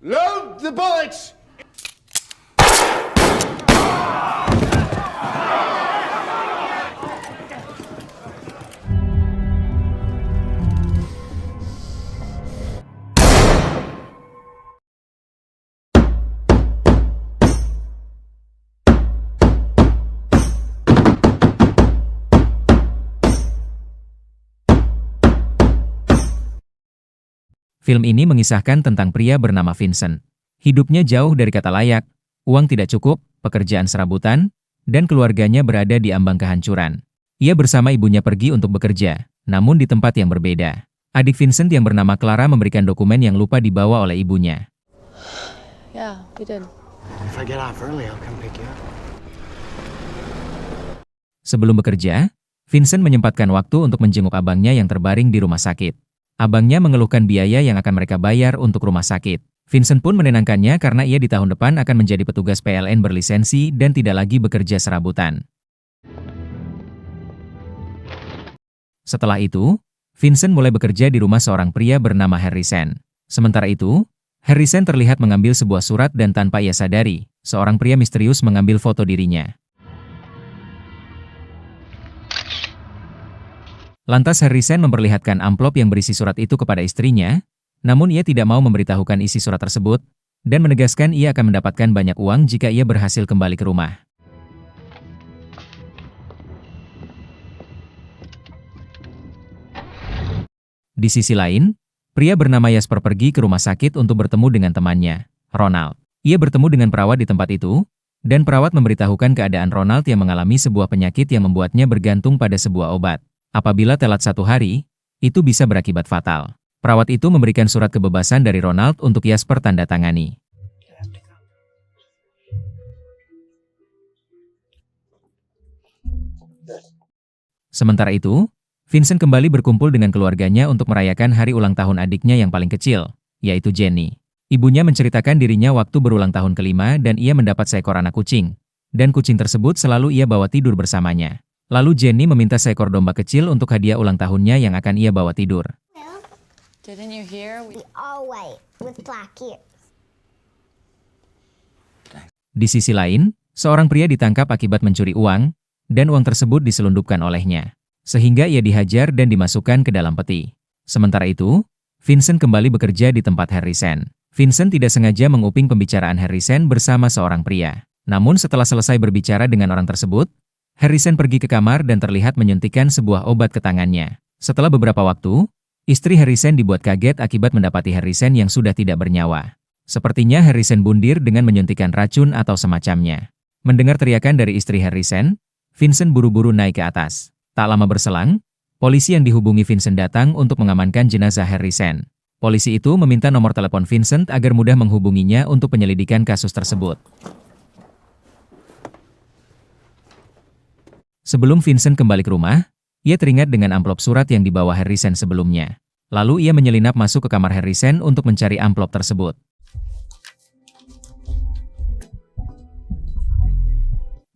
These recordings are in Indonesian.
Load the bullets! Film ini mengisahkan tentang pria bernama Vincent. Hidupnya jauh dari kata layak, uang tidak cukup, pekerjaan serabutan, dan keluarganya berada di ambang kehancuran. Ia bersama ibunya pergi untuk bekerja, namun di tempat yang berbeda. Adik Vincent yang bernama Clara memberikan dokumen yang lupa dibawa oleh ibunya. Yeah, we did. If I get off early, I'll come pick you up. Sebelum bekerja, Vincent menyempatkan waktu untuk menjenguk abangnya yang terbaring di rumah sakit. Abangnya mengeluhkan biaya yang akan mereka bayar untuk rumah sakit. Vincent pun menenangkannya karena ia di tahun depan akan menjadi petugas PLN berlisensi dan tidak lagi bekerja serabutan. Setelah itu, Vincent mulai bekerja di rumah seorang pria bernama Harrison. Sementara itu, Harrison terlihat mengambil sebuah surat dan tanpa ia sadari, seorang pria misterius mengambil foto dirinya. Lantas Harrison memperlihatkan amplop yang berisi surat itu kepada istrinya, namun ia tidak mau memberitahukan isi surat tersebut, dan menegaskan ia akan mendapatkan banyak uang jika ia berhasil kembali ke rumah. Di sisi lain, pria bernama Jasper pergi ke rumah sakit untuk bertemu dengan temannya, Ronald. Ia bertemu dengan perawat di tempat itu, dan perawat memberitahukan keadaan Ronald yang mengalami sebuah penyakit yang membuatnya bergantung pada sebuah obat. Apabila telat 1 hari, itu bisa berakibat fatal. Perawat itu memberikan surat kebebasan dari Ronald untuk Jasper tanda tangani. Sementara itu, Vincent kembali berkumpul dengan keluarganya untuk merayakan hari ulang tahun adiknya yang paling kecil, yaitu Jenny. Ibunya menceritakan dirinya waktu berulang tahun ke-5 dan ia mendapat seekor anak kucing. Dan kucing tersebut selalu ia bawa tidur bersamanya. Lalu Jenny meminta seekor domba kecil untuk hadiah ulang tahunnya yang akan ia bawa tidur. Didn't you hear? We all white with black ears. Di sisi lain, seorang pria ditangkap akibat mencuri uang, dan uang tersebut diselundupkan olehnya. Sehingga ia dihajar dan dimasukkan ke dalam peti. Sementara itu, Vincent kembali bekerja di tempat Harrison. Vincent tidak sengaja menguping pembicaraan Harrison bersama seorang pria. Namun setelah selesai berbicara dengan orang tersebut, Harrison pergi ke kamar dan terlihat menyuntikkan sebuah obat ke tangannya. Setelah beberapa waktu, istri Harrison dibuat kaget akibat mendapati Harrison yang sudah tidak bernyawa. Sepertinya Harrison bundir dengan menyuntikkan racun atau semacamnya. Mendengar teriakan dari istri Harrison, Vincent buru-buru naik ke atas. Tak lama berselang, polisi yang dihubungi Vincent datang untuk mengamankan jenazah Harrison. Polisi itu meminta nomor telepon Vincent agar mudah menghubunginya untuk penyelidikan kasus tersebut. Sebelum Vincent kembali ke rumah, ia teringat dengan amplop surat yang dibawa Harrison sebelumnya. Lalu ia menyelinap masuk ke kamar Harrison untuk mencari amplop tersebut.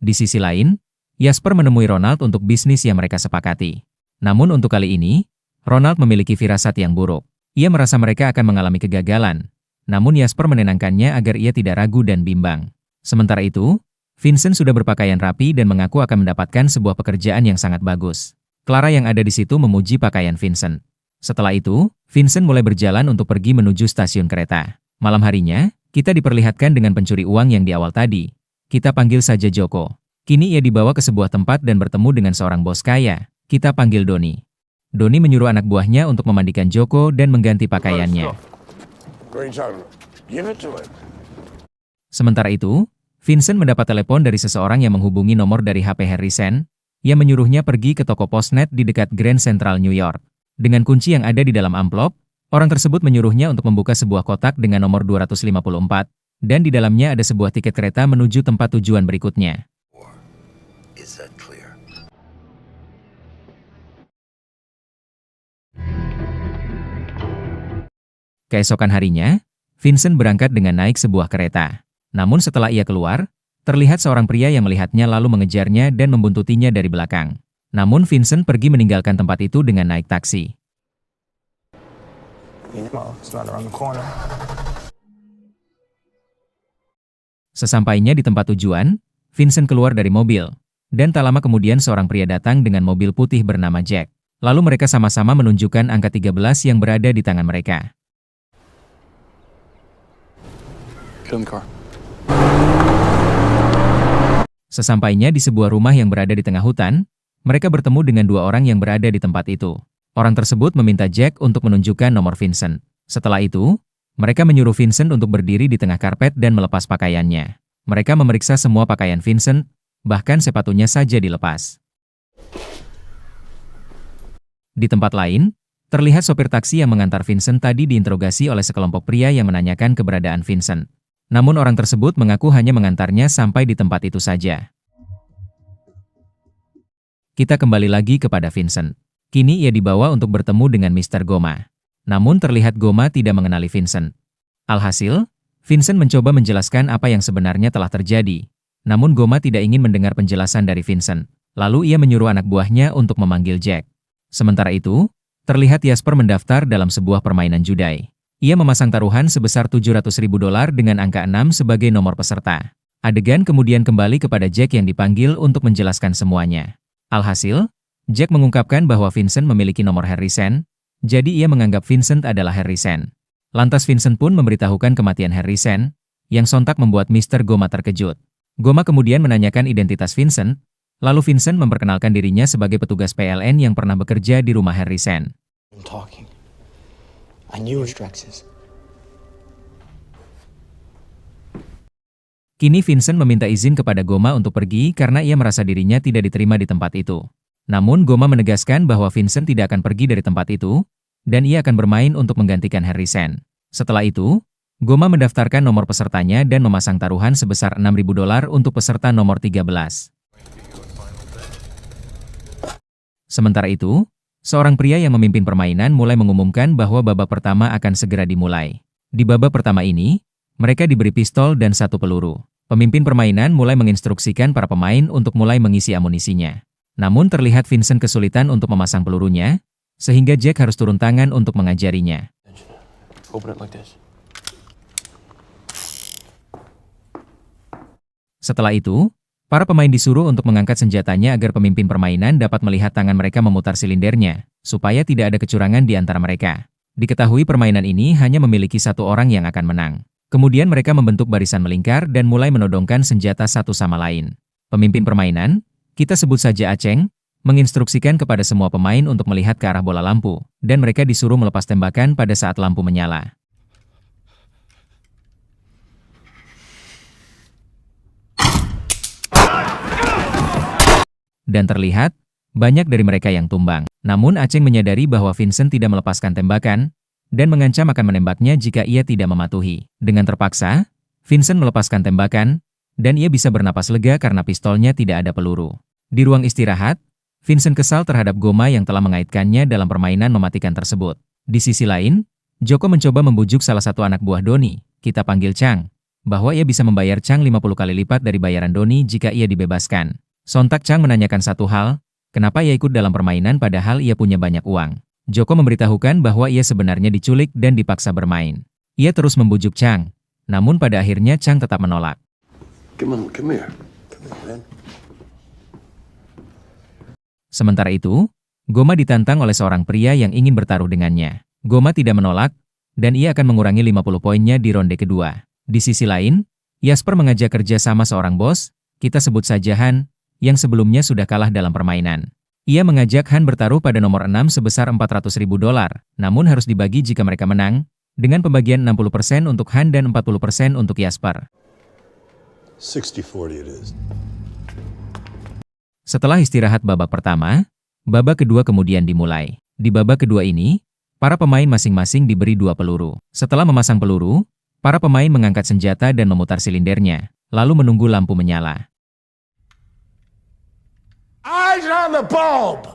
Di sisi lain, Jasper menemui Ronald untuk bisnis yang mereka sepakati. Namun untuk kali ini, Ronald memiliki firasat yang buruk. Ia merasa mereka akan mengalami kegagalan. Namun Jasper menenangkannya agar ia tidak ragu dan bimbang. Sementara itu, Vincent sudah berpakaian rapi dan mengaku akan mendapatkan sebuah pekerjaan yang sangat bagus. Clara yang ada di situ memuji pakaian Vincent. Setelah itu, Vincent mulai berjalan untuk pergi menuju stasiun kereta. Malam harinya, kita diperlihatkan dengan pencuri uang yang di awal tadi. Kita panggil saja Joko. Kini ia dibawa ke sebuah tempat dan bertemu dengan seorang bos kaya. Kita panggil Doni. Doni menyuruh anak buahnya untuk memandikan Joko dan mengganti pakaiannya. Sementara itu, Vincent mendapat telepon dari seseorang yang menghubungi nomor dari HP Harrison, yang menyuruhnya pergi ke toko Postnet di dekat Grand Central New York. Dengan kunci yang ada di dalam amplop, orang tersebut menyuruhnya untuk membuka sebuah kotak dengan nomor 254, dan di dalamnya ada sebuah tiket kereta menuju tempat tujuan berikutnya. Keesokan harinya, Vincent berangkat dengan naik sebuah kereta. Namun setelah ia keluar, terlihat seorang pria yang melihatnya lalu mengejarnya dan membuntutinya dari belakang. Namun Vincent pergi meninggalkan tempat itu dengan naik taksi. Sesampainya di tempat tujuan, Vincent keluar dari mobil. Dan tak lama kemudian seorang pria datang dengan mobil putih bernama Jack. Lalu mereka sama-sama menunjukkan angka 13 yang berada di tangan mereka. Get in the car. Sesampainya di sebuah rumah yang berada di tengah hutan, mereka bertemu dengan dua orang yang berada di tempat itu. Orang tersebut meminta Jack untuk menunjukkan nomor Vincent. Setelah itu, mereka menyuruh Vincent untuk berdiri di tengah karpet dan melepas pakaiannya. Mereka memeriksa semua pakaian Vincent, bahkan sepatunya saja dilepas. Di tempat lain, terlihat sopir taksi yang mengantar Vincent tadi diinterogasi oleh sekelompok pria yang menanyakan keberadaan Vincent. Namun orang tersebut mengaku hanya mengantarnya sampai di tempat itu saja. Kita kembali lagi kepada Vincent. Kini ia dibawa untuk bertemu dengan Mr. Goma. Namun terlihat Goma tidak mengenali Vincent. Alhasil, Vincent mencoba menjelaskan apa yang sebenarnya telah terjadi. Namun Goma tidak ingin mendengar penjelasan dari Vincent. Lalu ia menyuruh anak buahnya untuk memanggil Jack. Sementara itu, terlihat Jasper mendaftar dalam sebuah permainan judai. Ia memasang taruhan sebesar $700.000 dengan angka 6 sebagai nomor peserta. Adegan kemudian kembali kepada Jack yang dipanggil untuk menjelaskan semuanya. Alhasil, Jack mengungkapkan bahwa Vincent memiliki nomor Harrison, jadi ia menganggap Vincent adalah Harrison. Lantas Vincent pun memberitahukan kematian Harrison, yang sontak membuat Mr. Goma terkejut. Goma kemudian menanyakan identitas Vincent, lalu Vincent memperkenalkan dirinya sebagai petugas PLN yang pernah bekerja di rumah Harrison. I'm talking. I knew it was Drex's. Kini Vincent meminta izin kepada Goma untuk pergi karena ia merasa dirinya tidak diterima di tempat itu. Namun Goma menegaskan bahwa Vincent tidak akan pergi dari tempat itu, dan ia akan bermain untuk menggantikan Harrison. Setelah itu, Goma mendaftarkan nomor pesertanya dan memasang taruhan sebesar $6.000 untuk peserta nomor 13. Sementara itu, seorang pria yang memimpin permainan mulai mengumumkan bahwa babak pertama akan segera dimulai. Di babak pertama ini, mereka diberi pistol dan satu peluru. Pemimpin permainan mulai menginstruksikan para pemain untuk mulai mengisi amunisinya. Namun terlihat Vincent kesulitan untuk memasang pelurunya, sehingga Jack harus turun tangan untuk mengajarinya. Open it like this. Setelah itu, para pemain disuruh untuk mengangkat senjatanya agar pemimpin permainan dapat melihat tangan mereka memutar silindernya, supaya tidak ada kecurangan di antara mereka. Diketahui permainan ini hanya memiliki satu orang yang akan menang. Kemudian mereka membentuk barisan melingkar dan mulai menodongkan senjata satu sama lain. Pemimpin permainan, kita sebut saja Aceng, menginstruksikan kepada semua pemain untuk melihat ke arah bola lampu, dan mereka disuruh melepas tembakan pada saat lampu menyala. Dan terlihat, banyak dari mereka yang tumbang. Namun Aceng menyadari bahwa Vincent tidak melepaskan tembakan, dan mengancam akan menembaknya jika ia tidak mematuhi. Dengan terpaksa, Vincent melepaskan tembakan, dan ia bisa bernapas lega karena pistolnya tidak ada peluru. Di ruang istirahat, Vincent kesal terhadap Goma yang telah mengaitkannya dalam permainan mematikan tersebut. Di sisi lain, Joko mencoba membujuk salah satu anak buah Doni, kita panggil Chang, bahwa ia bisa membayar Chang 50 kali lipat dari bayaran Doni jika ia dibebaskan. Sontak Chang menanyakan satu hal, kenapa ia ikut dalam permainan padahal ia punya banyak uang. Joko memberitahukan bahwa ia sebenarnya diculik dan dipaksa bermain. Ia terus membujuk Chang, namun pada akhirnya Chang tetap menolak. Come here. Man. Sementara itu, Goma ditantang oleh seorang pria yang ingin bertaruh dengannya. Goma tidak menolak, dan ia akan mengurangi 50 poinnya di ronde kedua. Di sisi lain, Jasper mengajak kerja sama seorang bos, kita sebut saja Han, yang sebelumnya sudah kalah dalam permainan. Ia mengajak Han bertaruh pada nomor 6 sebesar $400.000, namun harus dibagi jika mereka menang, dengan pembagian 60% untuk Han dan 40% untuk Jasper. 60-40 it is. Setelah istirahat babak pertama, babak kedua kemudian dimulai. Di babak kedua ini, para pemain masing-masing diberi 2 peluru. Setelah memasang peluru, para pemain mengangkat senjata dan memutar silindernya, lalu menunggu lampu menyala. Eyes on the bulb!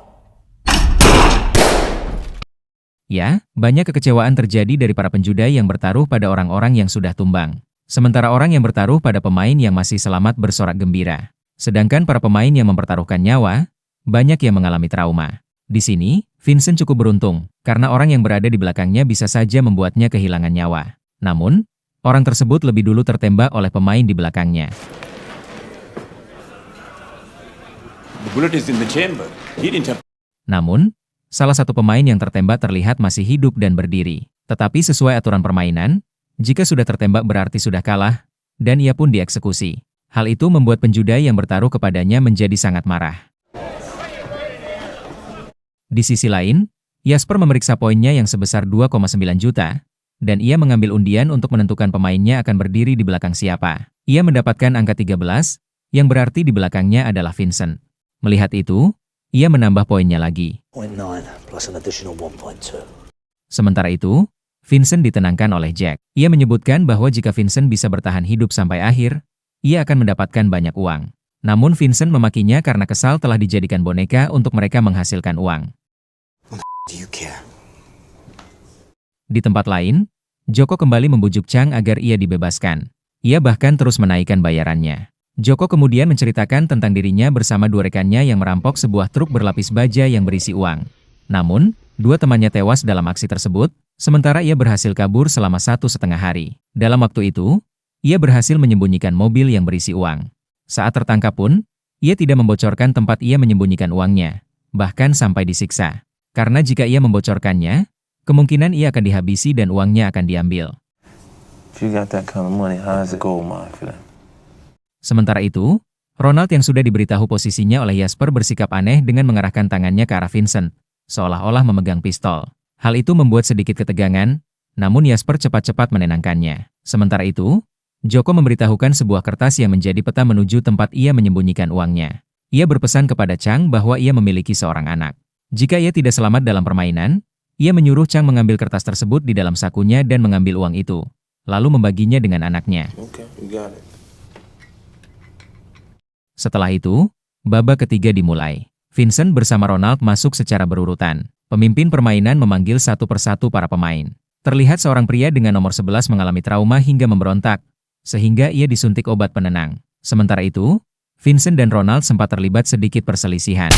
Ya, banyak kekecewaan terjadi dari para penjudai yang bertaruh pada orang-orang yang sudah tumbang. Sementara orang yang bertaruh pada pemain yang masih selamat bersorak gembira. Sedangkan para pemain yang mempertaruhkan nyawa, banyak yang mengalami trauma. Di sini, Vincent cukup beruntung, karena orang yang berada di belakangnya bisa saja membuatnya kehilangan nyawa. Namun, Orang tersebut lebih dulu tertembak oleh pemain di belakangnya. The bullet is in the chamber. He didn't have... Namun, salah satu pemain yang tertembak terlihat masih hidup dan berdiri. Tetapi sesuai aturan permainan, jika sudah tertembak berarti sudah kalah, dan ia pun dieksekusi. Hal itu membuat penjudai yang bertaruh kepadanya menjadi sangat marah. Di sisi lain, Jasper memeriksa poinnya yang sebesar 2,9 juta, dan ia mengambil undian untuk menentukan pemainnya akan berdiri di belakang siapa. Ia mendapatkan angka 13, yang berarti di belakangnya adalah Vincent. Melihat itu, ia menambah poinnya lagi. Sementara itu, Vincent ditenangkan oleh Jack. Ia menyebutkan bahwa jika Vincent bisa bertahan hidup sampai akhir, ia akan mendapatkan banyak uang. Namun Vincent memakinya karena kesal telah dijadikan boneka untuk mereka menghasilkan uang. Di tempat lain, Joko kembali membujuk Chang agar ia dibebaskan. Ia bahkan terus menaikkan bayarannya. Joko kemudian menceritakan tentang dirinya bersama dua rekannya yang merampok sebuah truk berlapis baja yang berisi uang. Namun, dua temannya tewas dalam aksi tersebut, sementara ia berhasil kabur selama 1,5 hari. Dalam waktu itu, ia berhasil menyembunyikan mobil yang berisi uang. Saat tertangkap pun, ia tidak membocorkan tempat ia menyembunyikan uangnya, bahkan sampai disiksa. Karena jika ia membocorkannya, kemungkinan ia akan dihabisi dan uangnya akan diambil. Sementara itu, Ronald yang sudah diberitahu posisinya oleh Jasper bersikap aneh dengan mengarahkan tangannya ke arah Vincent, seolah-olah memegang pistol. Hal itu membuat sedikit ketegangan, namun Jasper cepat-cepat menenangkannya. Sementara itu, Joko memberitahukan sebuah kertas yang menjadi peta menuju tempat ia menyembunyikan uangnya. Ia berpesan kepada Chang bahwa ia memiliki seorang anak. Jika ia tidak selamat dalam permainan, ia menyuruh Chang mengambil kertas tersebut di dalam sakunya dan mengambil uang itu, lalu membaginya dengan anaknya. Setelah itu, babak ketiga dimulai. Vincent bersama Ronald masuk secara berurutan. Pemimpin permainan memanggil satu persatu para pemain. Terlihat seorang pria dengan nomor 11 mengalami trauma hingga memberontak, sehingga ia disuntik obat penenang. Sementara itu, Vincent dan Ronald sempat terlibat sedikit perselisihan.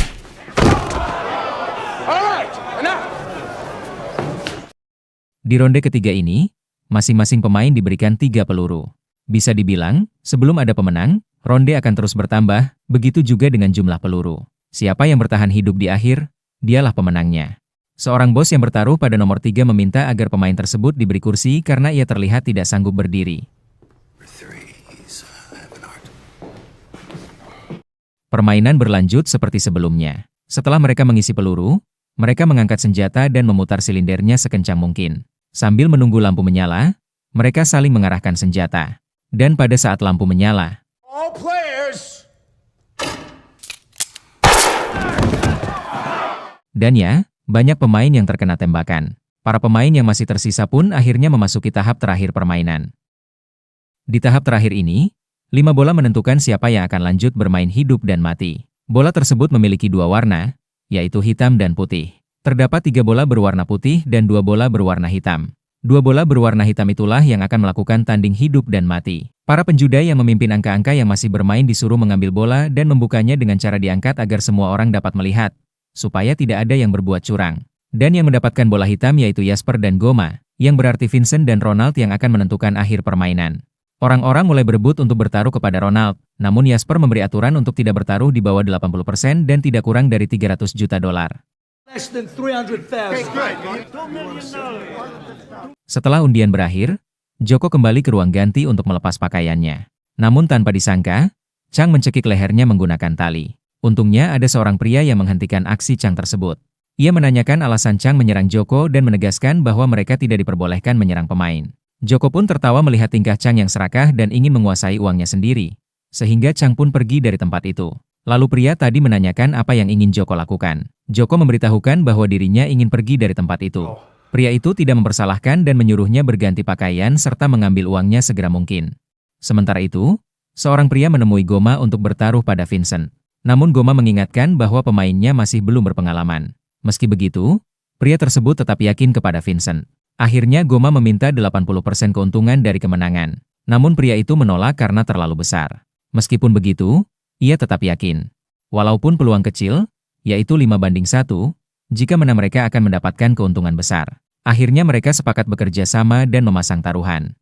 Di ronde ketiga ini, masing-masing pemain diberikan 3 peluru. Bisa dibilang, sebelum ada pemenang, ronde akan terus bertambah, begitu juga dengan jumlah peluru. Siapa yang bertahan hidup di akhir, dialah pemenangnya. Seorang bos yang bertaruh pada nomor 3 meminta agar pemain tersebut diberi kursi karena ia terlihat tidak sanggup berdiri. Permainan berlanjut seperti sebelumnya. Setelah mereka mengisi peluru, mereka mengangkat senjata dan memutar silindernya sekencang mungkin. Sambil menunggu lampu menyala, mereka saling mengarahkan senjata. Dan pada saat lampu menyala, dan ya, banyak pemain yang terkena tembakan. Para pemain yang masih tersisa pun akhirnya memasuki tahap terakhir permainan. Di tahap terakhir ini, 5 bola menentukan siapa yang akan lanjut bermain hidup dan mati. Bola tersebut memiliki 2 warna, yaitu hitam dan putih. Terdapat 3 bola berwarna putih dan 2 bola berwarna hitam. 2 bola berwarna hitam itulah yang akan melakukan tanding hidup dan mati. Para penjudai yang memimpin angka-angka yang masih bermain disuruh mengambil bola dan membukanya dengan cara diangkat agar semua orang dapat melihat, supaya tidak ada yang berbuat curang. Dan yang mendapatkan bola hitam yaitu Jasper dan Goma, yang berarti Vincent dan Ronald yang akan menentukan akhir permainan. Orang-orang mulai berebut untuk bertaruh kepada Ronald, namun Jasper memberi aturan untuk tidak bertaruh di bawah 80% dan tidak kurang dari $300 juta. Setelah undian berakhir, Joko kembali ke ruang ganti untuk melepas pakaiannya. Namun tanpa disangka, Chang mencekik lehernya menggunakan tali. Untungnya ada seorang pria yang menghentikan aksi Chang tersebut. Ia menanyakan alasan Chang menyerang Joko dan menegaskan bahwa mereka tidak diperbolehkan menyerang pemain. Joko pun tertawa melihat tingkah Chang yang serakah dan ingin menguasai uangnya sendiri, sehingga Chang pun pergi dari tempat itu. Lalu pria tadi menanyakan apa yang ingin Joko lakukan. Joko memberitahukan bahwa dirinya ingin pergi dari tempat itu. Pria itu tidak mempersalahkan dan menyuruhnya berganti pakaian serta mengambil uangnya segera mungkin. Sementara itu, seorang pria menemui Goma untuk bertaruh pada Vincent. Namun Goma mengingatkan bahwa pemainnya masih belum berpengalaman. Meski begitu, pria tersebut tetap yakin kepada Vincent. Akhirnya Goma meminta 80% keuntungan dari kemenangan. Namun pria itu menolak karena terlalu besar. Meskipun begitu, ia tetap yakin. Walaupun peluang kecil, yaitu 5-1, jika mana mereka akan mendapatkan keuntungan besar. Akhirnya mereka sepakat bekerja sama dan memasang taruhan.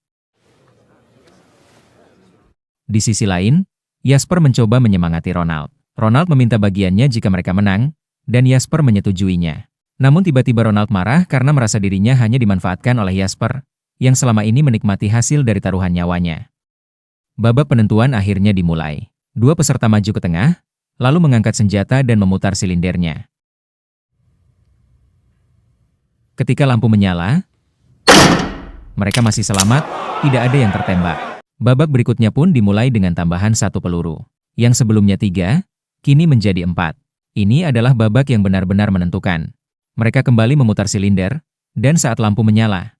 Di sisi lain, Jasper mencoba menyemangati Ronald. Ronald meminta bagiannya jika mereka menang, dan Jasper menyetujuinya. Namun tiba-tiba Ronald marah karena merasa dirinya hanya dimanfaatkan oleh Jasper, yang selama ini menikmati hasil dari taruhan nyawanya. Babak penentuan akhirnya dimulai. Dua peserta maju ke tengah, lalu mengangkat senjata dan memutar silindernya. Ketika lampu menyala, mereka masih selamat, tidak ada yang tertembak. Babak berikutnya pun dimulai dengan tambahan 1 peluru. Yang sebelumnya 3, kini menjadi 4. Ini adalah babak yang benar-benar menentukan. Mereka kembali memutar silinder, dan saat lampu menyala,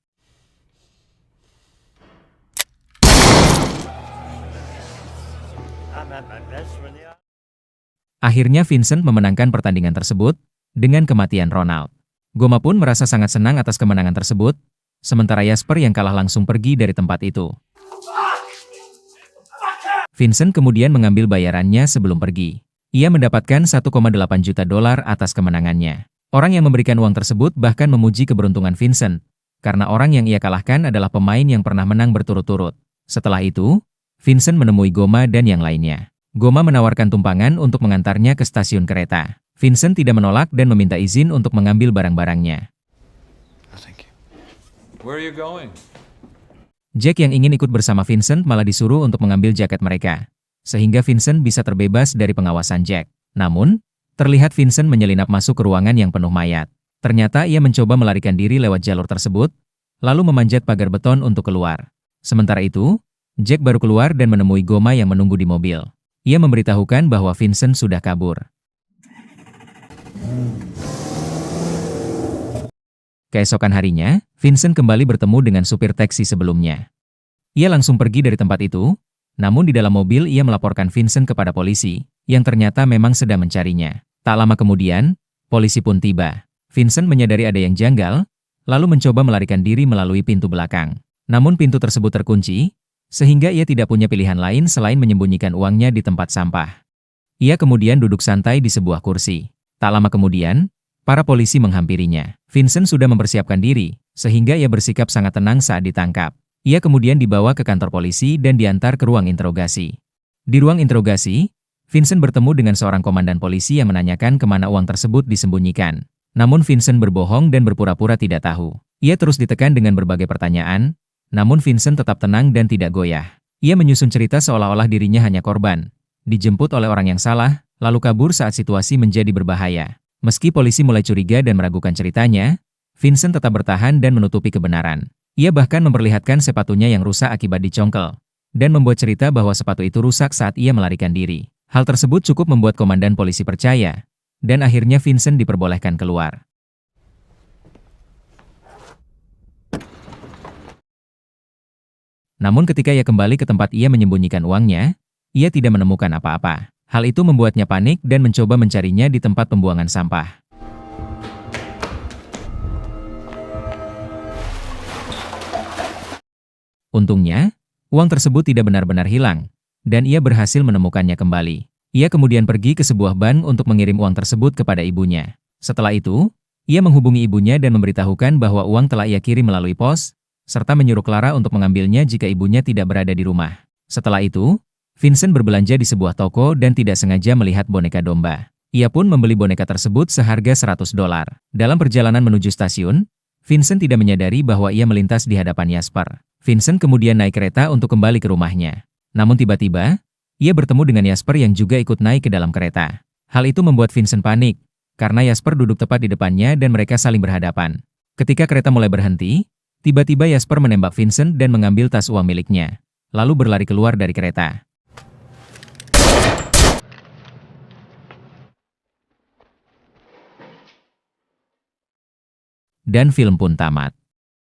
akhirnya Vincent memenangkan pertandingan tersebut dengan kematian Ronald. Goma pun merasa sangat senang atas kemenangan tersebut, sementara Jasper yang kalah langsung pergi dari tempat itu. Vincent kemudian mengambil bayarannya sebelum pergi. Ia mendapatkan 1,8 juta dolar atas kemenangannya. Orang yang memberikan uang tersebut bahkan memuji keberuntungan Vincent, karena orang yang ia kalahkan adalah pemain yang pernah menang berturut-turut. Setelah itu, Vincent menemui Goma dan yang lainnya. Goma menawarkan tumpangan untuk mengantarnya ke stasiun kereta. Vincent tidak menolak dan meminta izin untuk mengambil barang-barangnya. Oh, thank you. Where are you going? Jack yang ingin ikut bersama Vincent malah disuruh untuk mengambil jaket mereka, sehingga Vincent bisa terbebas dari pengawasan Jack. Namun, terlihat Vincent menyelinap masuk ke ruangan yang penuh mayat. Ternyata ia mencoba melarikan diri lewat jalur tersebut, lalu memanjat pagar beton untuk keluar. Sementara itu, Jack baru keluar dan menemui Goma yang menunggu di mobil. Ia memberitahukan bahwa Vincent sudah kabur. Keesokan harinya, Vincent kembali bertemu dengan supir taksi sebelumnya. Ia langsung pergi dari tempat itu, namun di dalam mobil ia melaporkan Vincent kepada polisi, yang ternyata memang sedang mencarinya. Tak lama kemudian, polisi pun tiba. Vincent menyadari ada yang janggal, lalu mencoba melarikan diri melalui pintu belakang. Namun pintu tersebut terkunci, sehingga ia tidak punya pilihan lain selain menyembunyikan uangnya di tempat sampah. Ia kemudian duduk santai di sebuah kursi. Tak lama kemudian, para polisi menghampirinya. Vincent sudah mempersiapkan diri, sehingga ia bersikap sangat tenang saat ditangkap. Ia kemudian dibawa ke kantor polisi dan diantar ke ruang interogasi. Di ruang interogasi, Vincent bertemu dengan seorang komandan polisi yang menanyakan kemana uang tersebut disembunyikan. Namun Vincent berbohong dan berpura-pura tidak tahu. Ia terus ditekan dengan berbagai pertanyaan, namun Vincent tetap tenang dan tidak goyah. Ia menyusun cerita seolah-olah dirinya hanya korban, dijemput oleh orang yang salah, lalu kabur saat situasi menjadi berbahaya. Meski polisi mulai curiga dan meragukan ceritanya, Vincent tetap bertahan dan menutupi kebenaran. Ia bahkan memperlihatkan sepatunya yang rusak akibat dicongkel, dan membuat cerita bahwa sepatu itu rusak saat ia melarikan diri. Hal tersebut cukup membuat komandan polisi percaya, dan akhirnya Vincent diperbolehkan keluar. Namun ketika ia kembali ke tempat ia menyembunyikan uangnya, ia tidak menemukan apa-apa. Hal itu membuatnya panik dan mencoba mencarinya di tempat pembuangan sampah. Untungnya, uang tersebut tidak benar-benar hilang, dan ia berhasil menemukannya kembali. Ia kemudian pergi ke sebuah bank untuk mengirim uang tersebut kepada ibunya. Setelah itu, ia menghubungi ibunya dan memberitahukan bahwa uang telah ia kirim melalui pos, serta menyuruh Clara untuk mengambilnya jika ibunya tidak berada di rumah. Setelah itu, Vincent berbelanja di sebuah toko dan tidak sengaja melihat boneka domba. Ia pun membeli boneka tersebut seharga $100. Dalam perjalanan menuju stasiun, Vincent tidak menyadari bahwa ia melintas di hadapan Jasper. Vincent kemudian naik kereta untuk kembali ke rumahnya. Namun tiba-tiba, ia bertemu dengan Jasper yang juga ikut naik ke dalam kereta. Hal itu membuat Vincent panik, karena Jasper duduk tepat di depannya dan mereka saling berhadapan. Ketika kereta mulai berhenti, tiba-tiba Jasper menembak Vincent dan mengambil tas uang miliknya, lalu berlari keluar dari kereta. Dan film pun tamat.